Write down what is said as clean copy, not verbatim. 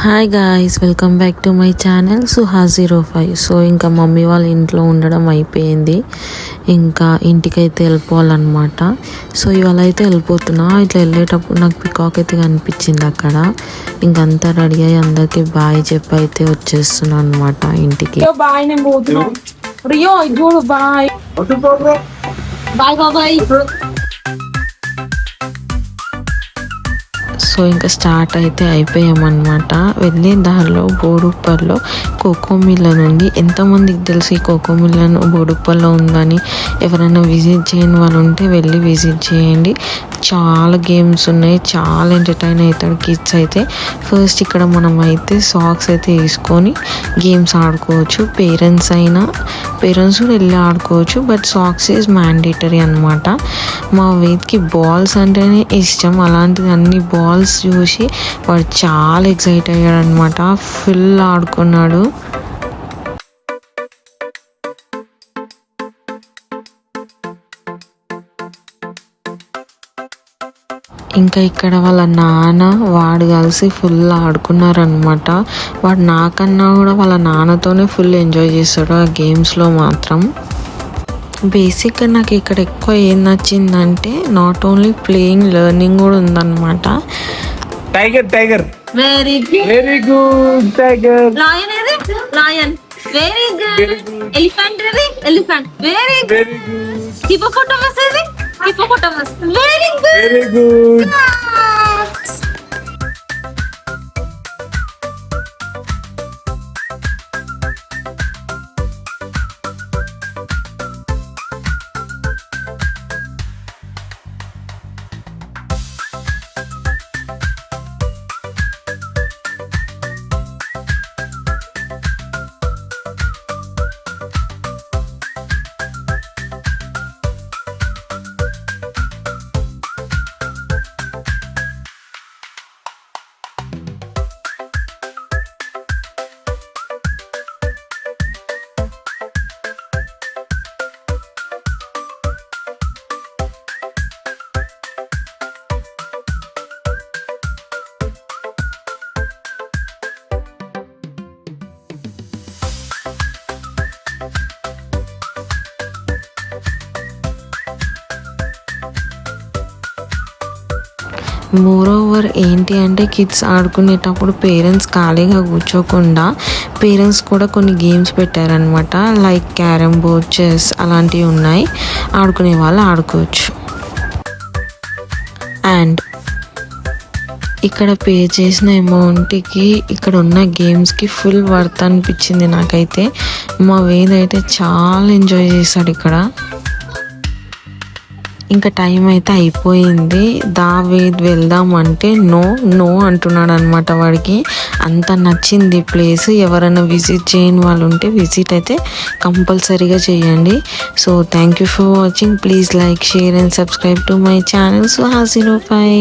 Hi guys, welcome back to my channel సుహా05. So ఇంకా mummy వాళ్ళ ఇంట్లో ఉండడం అయిపోయింది, ఇంకా ఇంటికైతే వెళ్ళిపోవాలన్నమాట. సో ఇవాళ అయితే వెళ్ళిపోతున్నా. ఇట్లా వెళ్ళేటప్పుడు నాకు పికాక్ అయితే కనిపించింది అక్కడ. ఇంకంతా రెడీ అయ్యి అందరికి బాయ్ చెప్పి అయితే వచ్చేస్తున్నా అనమాట ఇంటికి. సో ఇంకా స్టార్ట్ అయితే అయిపోయామన్నమాట. వెళ్ళే దారిలో బోడుప్పల్లో కోకోమిలన్ ఉంది. ఎంతమందికి తెలిసి కోకోమిలన్ బోడుప్పల్లో ఉందని? ఎవరైనా విజిట్ చేయని వాళ్ళు ఉంటే వెళ్ళి విజిట్ చేయండి. చాలా గేమ్స్ ఉన్నాయి, చాలా ఎంటర్టైన్ అవుతాడు కిడ్స్ అయితే. ఫస్ట్ ఇక్కడ మనం అయితే సాక్స్ అయితే వేసుకొని గేమ్స్ ఆడుకోవచ్చు. పేరెంట్స్ కూడా వెళ్ళి ఆడుకోవచ్చు, బట్ సాక్స్ ఈజ్ మ్యాండేటరీ అనమాట. మా వేద్కి బాల్స్ అంటేనే ఇష్టం. అలాంటిది అన్ని బాల్స్ చూసి వాడు చాలా ఎక్సైట్ అయ్యాడు అనమాట. ఫుల్ ఆడుకున్నాడు. ఇంకా ఇక్కడ వాళ్ళ నాన్న వాడు కలిసి ఫుల్ ఆడుకున్నారనమాట. వాడు నాకన్నా కూడా వాళ్ళ నాన్నతోనే ఫుల్ ఎంజాయ్ చేస్తాడు ఆ గేమ్స్లో మాత్రం. బేసిక్గా నాకు ఇక్కడ ఎక్కువ ఏం నచ్చిందంటే నాట్ ఓన్లీ ప్లేయింగ్, లెర్నింగ్ కూడా ఉందన్నమాట. Tiger tiger very good, very good. Tiger lion ఏది? Lion very good. ఎలిఫెంట్ ఏది? Elephant very good. Very good. Hippopotamus ఏది? Hippopotamus very good. Very good. More over ఏంటి అంటే కిడ్స్ ఆడుకునేటప్పుడు పేరెంట్స్ ఖాళీగా కూర్చోకుండా పేరెంట్స్ కూడా కొన్ని గేమ్స్ పెట్టారనమాట. లైక్ క్యారమ్ బోర్డ్, చెస్ అలాంటివి ఉన్నాయి. ఆడుకునే వాళ్ళు ఆడుకోవచ్చు. అండ్ ఇక్కడ పే చేసిన అమౌంట్కి ఇక్కడ ఉన్న గేమ్స్కి ఫుల్ వర్త్ అనిపించింది నాకైతే. మా వేద్ అయితే చాలా ఎంజాయ్ చేశాడు ఇక్కడ. ఇంకా టైం అయితే అయిపోయింది. వేద్ వెళ్దాం అంటే నో అంటున్నాడు అనమాట. వాడికి అంత నచ్చింది ప్లేస్. ఎవరైనా విజిట్ చేయని వాళ్ళు ఉంటే విజిట్ అయితే కంపల్సరీగా చేయండి. So thank you for watching. Please like, share and subscribe to my channel సుహా05.